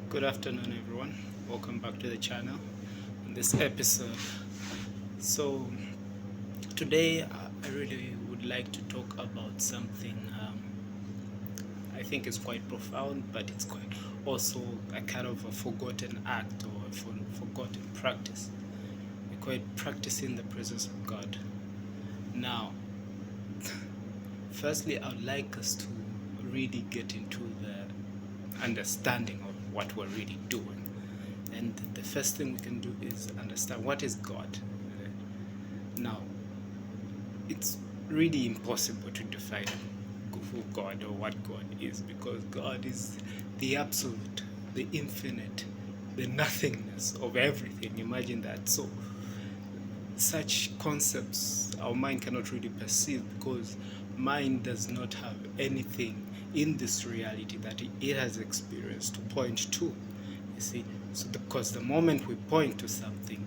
Good afternoon, everyone. Welcome back to the channel on this episode. So, today I really would like to talk about something I think is quite profound, but it's quite also a kind of a forgotten act or a forgotten practice. We call it practicing the presence of God. Now, firstly, I would like us to really get into the understanding of what we're really doing. And the first thing we can do is understand what is God. Now, it's really impossible to define who God or what God is, because God is the absolute, the infinite, the nothingness of everything. Imagine that. So, such concepts our mind cannot really perceive, because mind does not have anything in this reality that it has experienced to point to. You see, so because the moment we point to something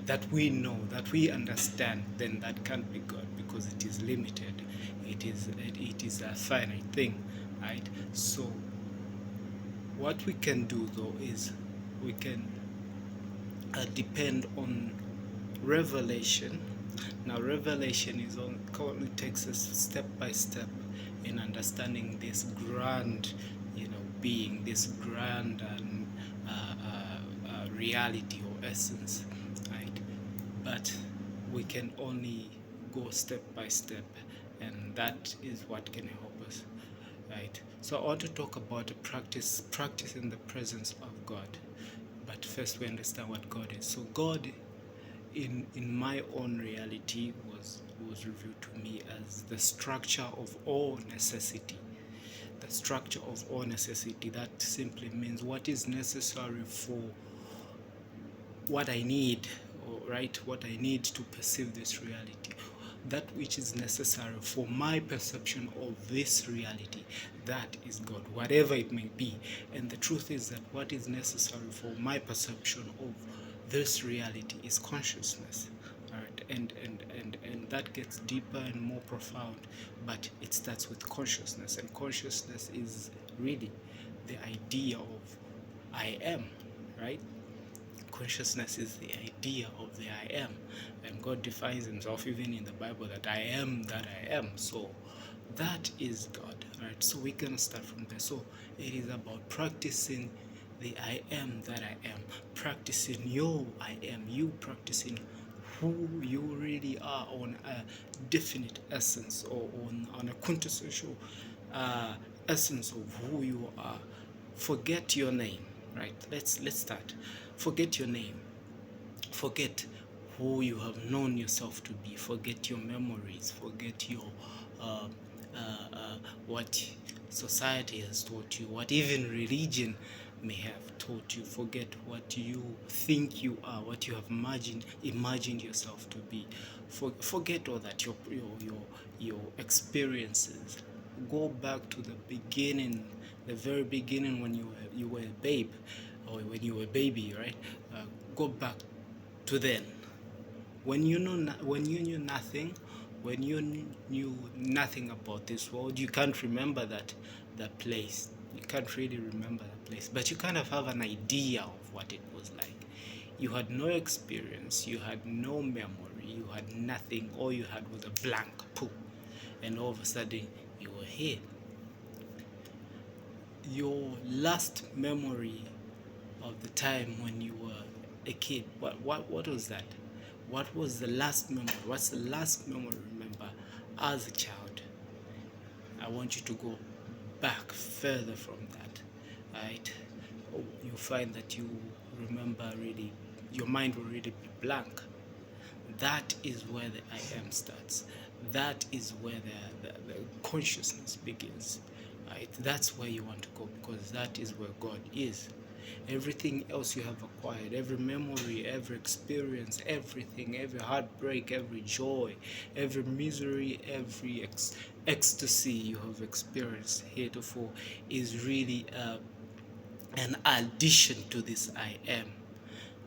that we know, that we understand, then that can't be God, because it is limited. It is a finite thing, right? So what we can do though is we can depend on revelation. Now, revelation is on currently takes us step by step in understanding this grand, being, this grand reality or essence, right? But we can only go step by step, and that is what can help us, right? So I want to talk about practice in the presence of God. But first we understand what God is. So God, in my own reality, was revealed to me as the structure of all necessity. The structure of all necessity. That simply means what is necessary for what I need, or right, what I need to perceive this reality. That which is necessary for my perception of this reality, that is God, whatever it may be. And the truth is that what is necessary for my perception of this reality is consciousness. All right, and that gets deeper and more profound, but it starts with consciousness, and consciousness is really the idea of I am, right? Consciousness is the idea of the I am, and God defines himself even in the Bible that I am that I am. So that is God, right? So we're gonna start from there. So it is about practicing the I am that I am, practicing your I am, you practicing who you really are on a definite essence, or on a quintessential essence of who you are. Forget your name, right? Let's start. Forget your name. Forget who you have known yourself to be. Forget your memories. Forget your uh, what society has taught you, what even religion may have taught you. Forget what you think you are, what you have imagined yourself to be. Forget all that, your experiences. Go back to the beginning, the very beginning, when you were a babe, or when you were a baby, right? Go back to then, when you knew nothing, when you knew nothing about this world. You can't remember that place. You can't really remember that place, but you kind of have an idea of what it was like. You had no experience, you had no memory, you had nothing. All you had was a blank poo, and all of a sudden you were here. Your last memory of the time when you were a kid, what was that? What was the last memory? What's the last memory you remember as a child? I want you to go back further from that, right? You'll find that you remember really, your mind will really be blank. That is where the I am starts. That is where the consciousness begins, right? That's where you want to go, because that is where God is. Everything else you have acquired, every memory, every experience, everything, every heartbreak, every joy, every misery, every ecstasy you have experienced heretofore, is really an addition to this I am.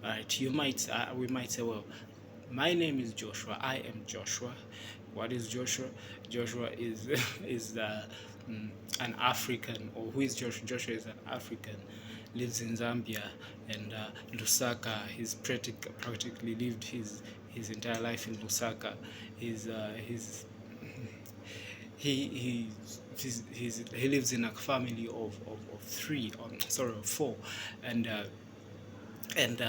Right? We might say, well, my name is Joshua. I am Joshua. What is Joshua? Joshua is is an African. Or who is Joshua? Joshua is an African lives in Zambia, and Lusaka. He's practically lived his entire life in Lusaka. He's he lives in a family of three, sorry, of four, and and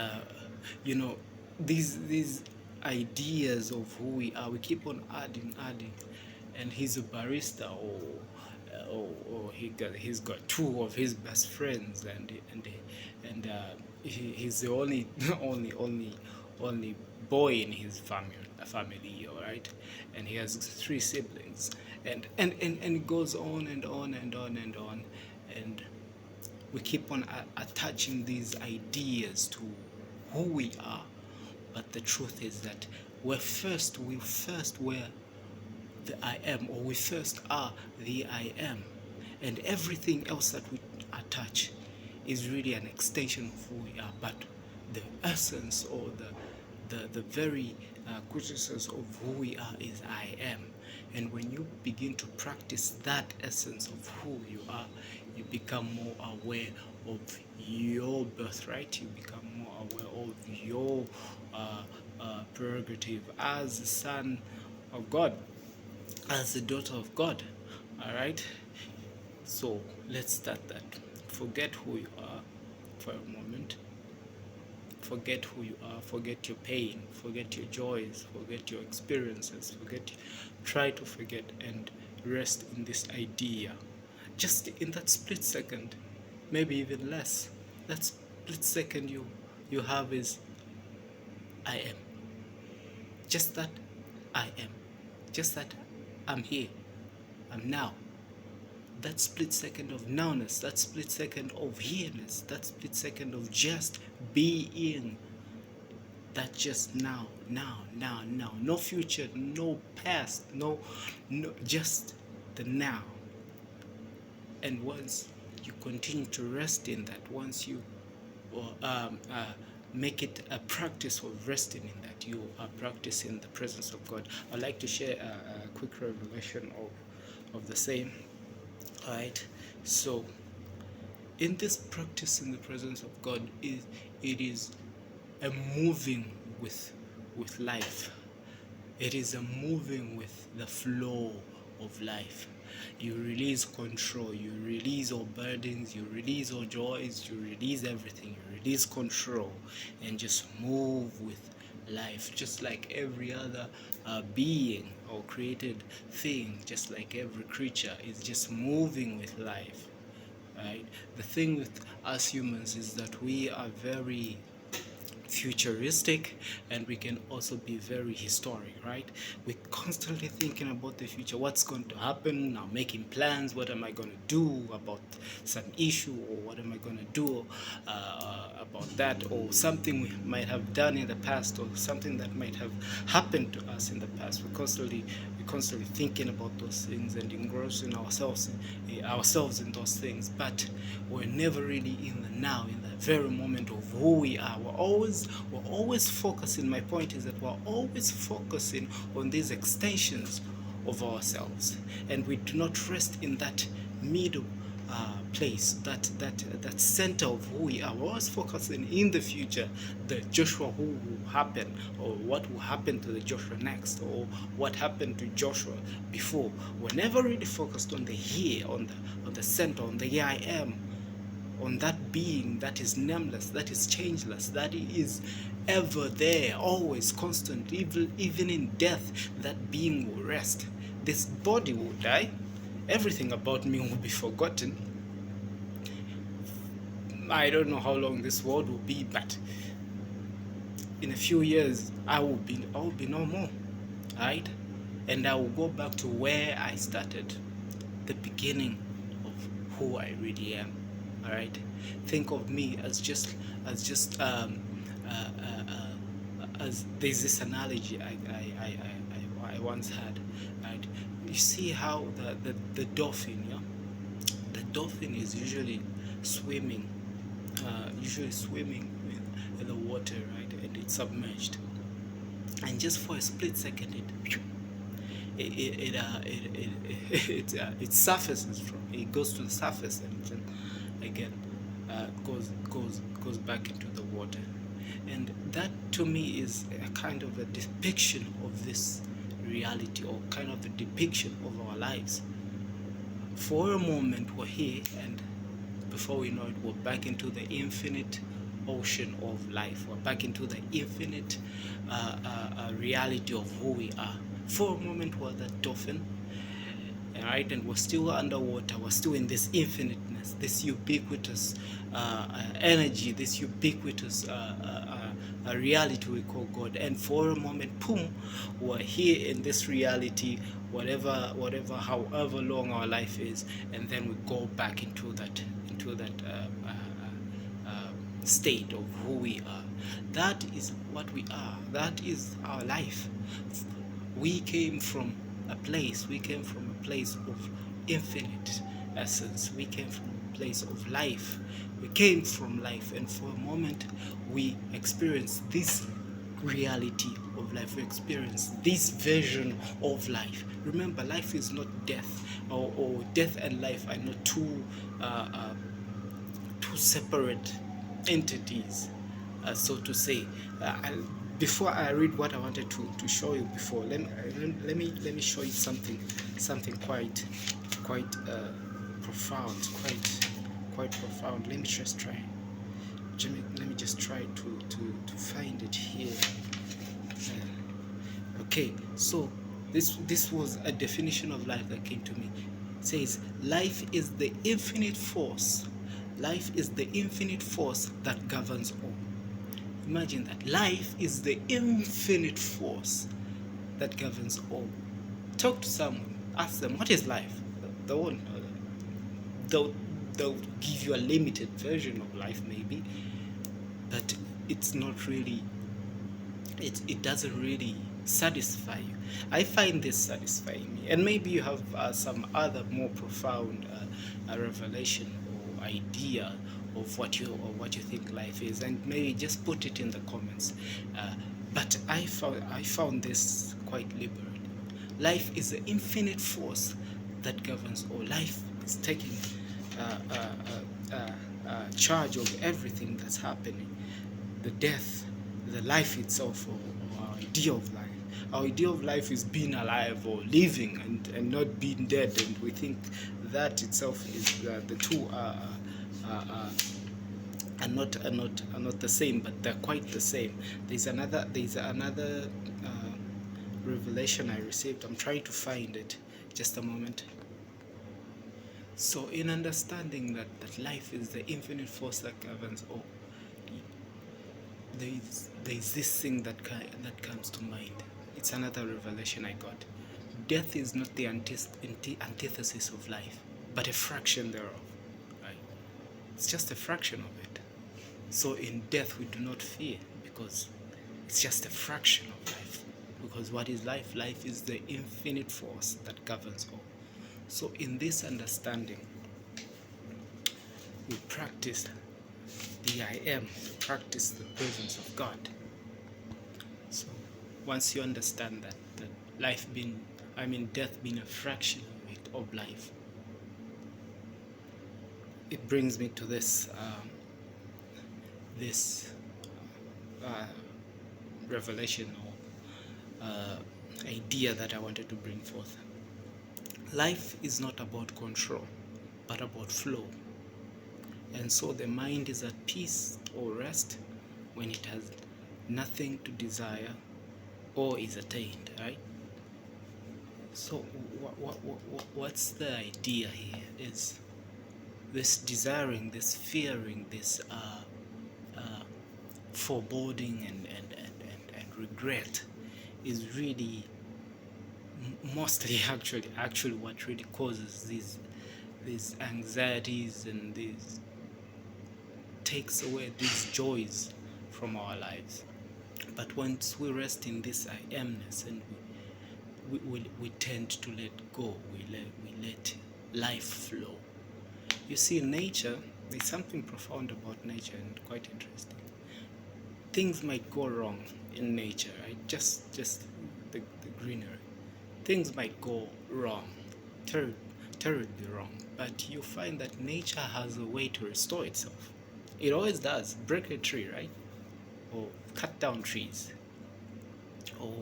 you know, these ideas of who we are, we keep on adding, and he's a barista, or he's got two of his best friends, he's the only only boy in his family, all right, and he has three siblings, and it goes on and on and on and on, and we keep on attaching these ideas to who we are, but the truth is that we first were the I am, or we first are the I am, and everything else that we attach is really an extension of who we are, but the essence, or the very quintessence of who we are is I am. And when you begin to practice that essence of who you are, you become more aware of your birthright, you become more aware of your prerogative as the son of God, as the daughter of God. All right, so let's start that. Forget who you are for a moment. Forget who you are, forget your pain, forget your joys, forget your experiences, try to forget and rest in this idea. Just in that split second, maybe even less, that split second you have is I am. Just that I am. Just that I'm here. I'm now. That split second of nowness, that split second of here-ness, that split second of just being, that just now. No future, no past, no, just the now. And once you continue to rest in that, once you make it a practice of resting in that, you are practicing the presence of God. I'd like to share a quick revelation of the same. All right, so in this practice in the presence of God, it is a moving with life. It is a moving with the flow of life. You release control, you release all burdens, you release all joys, you release everything, you release control, and just move with life, just like every other being or created thing, just like every creature is just moving with life, right? The thing with us humans is that we are very futuristic, and we can also be very historic, right? We're constantly thinking about the future, what's going to happen now, making plans, what am I going to do about some issue, or what am I going to do about that, or something we might have done in the past, or something that might have happened to us in the past. We're constantly thinking about those things and engrossing ourselves in those things, but we're never really in the now, in the very moment of who we are. We're always focusing. My point is that we're always focusing on these extensions of ourselves, and we do not rest in that middle place, that center of who we are. We're always focusing in the future, the Joshua who will happen, or what will happen to the Joshua next, or what happened to Joshua before. We're never really focused on the here, on the center, on the here I am, on that being that is nameless, that is changeless, that is ever there, always constant. Even in death, that being will rest. This body will die. Everything about me will be forgotten. I don't know how long this world will be, but in a few years I will be no more, right? And I will go back to where I started, the beginning of who I really am. All right, think of me as there's this analogy I once had, right? You see how the dolphin, yeah, the dolphin is usually swimming in the water, right, and it's submerged, and just for a split second it surfaces, it goes to the surface, and then again goes back into the water. And that to me is a kind of a depiction of this reality, or kind of a depiction of our lives. For a moment we're here, and before we know it, we're back into the infinite ocean of life. We're back into the infinite reality of who we are. For a moment we're that dolphin, right? And we're still underwater. We're still in this infiniteness, this ubiquitous energy, this ubiquitous reality we call God. And for a moment, boom, we're here in this reality, whatever, however long our life is, and then we go back into that state of who we are. That is what we are. That is our life. We came from a place of infinite essence. We came from a place of life. We came from life, and for a moment we experienced this reality of life. We experience this version of life. Remember, life is not death, or death and life are not two separate entities, so to say. Before I read what I wanted to show you before, let me show you something quite profound, quite profound. Let me just try to find it here. Okay, so this was a definition of life that came to me. It says, life is the infinite force. Life is the infinite force that governs all. Imagine that. Life is the infinite force that governs all. Talk to someone, ask them, what is life? They won't know that. They'll give you a limited version of life maybe, but it's not really, it doesn't really satisfy you. I find this satisfying me, and maybe you have some other more profound revelation or idea of what you think life is, and maybe just put it in the comments. But I found this quite liberating. Life is the infinite force that governs all. Life is taking charge of everything that's happening. The death, the life itself, or our idea of life. Our idea of life is being alive or living, and not being dead, and we think that itself is the two are not the same, but they're quite the same. There's another revelation I received. I'm trying to find it. Just a moment. So in understanding that life is the infinite force that governs all, there is this thing that comes to mind. It's another revelation I got. Death is not the antithesis of life, but a fraction thereof. Right? It's just a fraction of it. So in death we do not fear, because it's just a fraction of life. Because what is life? Life is the infinite force that governs all. So in this understanding, we practice the I am, practice the presence of God. So once you understand that death being a fraction of life, it brings me to this revelation, or idea that I wanted to bring forth. Life is not about control, but about flow. And so the mind is at peace or rest when it has nothing to desire or is attained, right? So what's the idea here? Is this desiring, this fearing, this foreboding and regret is really mostly actually what really causes these anxieties, and these takes away these joys from our lives. But once we rest in this I amness, and we tend to let go, we let life flow. You see, in nature, there's something profound about nature and quite interesting. Things might go wrong in nature, right? Just the greenery. Things might go wrong, terribly wrong, but you find that nature has a way to restore itself. It always does. Break a tree, right? Or cut down trees, or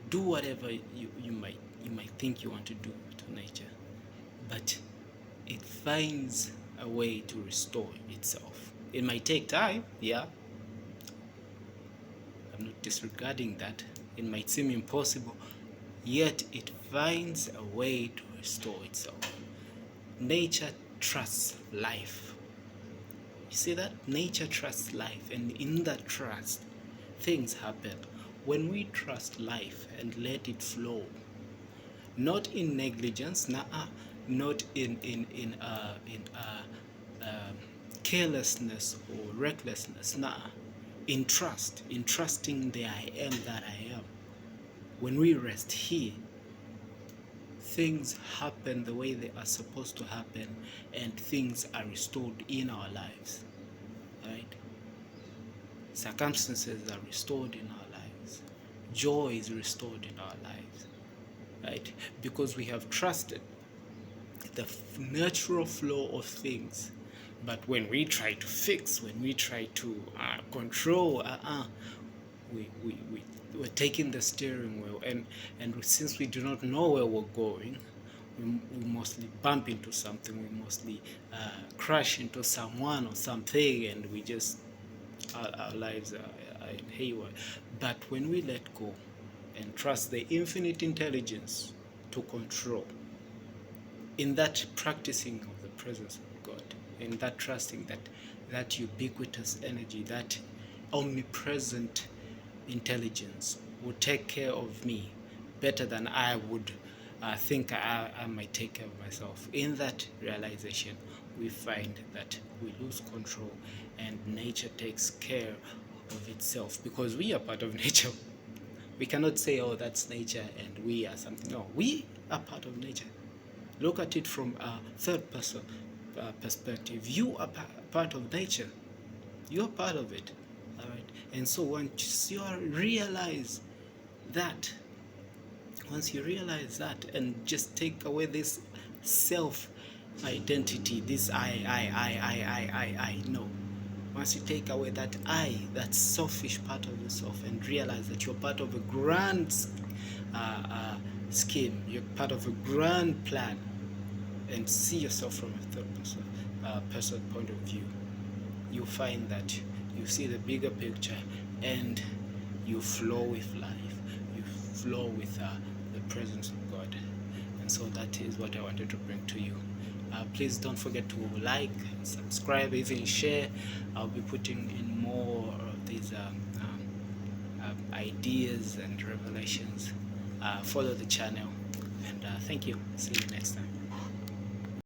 do whatever you might think you want to do to nature, but it finds a way to restore itself. It might take time, yeah. I'm not disregarding that. It might seem impossible, yet it finds a way to restore itself. Nature trusts life. You see that? Nature trusts life, and in that trust, things happen. When we trust life and let it flow, not in negligence, not in carelessness or recklessness, in trust, in trusting the I am that I am. When we rest here, things happen the way they are supposed to happen, and things are restored in our lives, right? Circumstances are restored in our lives. Joy is restored in our lives, right? Because we have trusted the natural flow of things. But when we try to fix, when we try to control, we're taking the steering wheel, and since we do not know where we're going, we mostly bump into something, we mostly crash into someone or something, and we just, our lives are in haywire. But when we let go and trust the infinite intelligence to control, in that practicing of the presence of God, in that trusting that ubiquitous energy, that omnipresent intelligence will take care of me better than I would think I might take care of myself. In that realization, we find that we lose control and nature takes care of itself, because we are part of nature. We cannot say, oh, that's nature and we are something. No, we are part of nature. Look at it from a third person perspective. You are part of nature. You are part of it. All right. And so once you realize that, and just take away this self identity, this I know. Once you take away that that selfish part of yourself, and realize that you're part of a grand scheme, you're part of a grand plan, and see yourself from a third person point of view, you find that you see the bigger picture, and you flow with life, you flow with the presence of God. And so that is what I wanted to bring to you. Please don't forget to like, subscribe, even share. I'll be putting in more of these ideas and revelations. Follow the channel, and thank you. See you next time.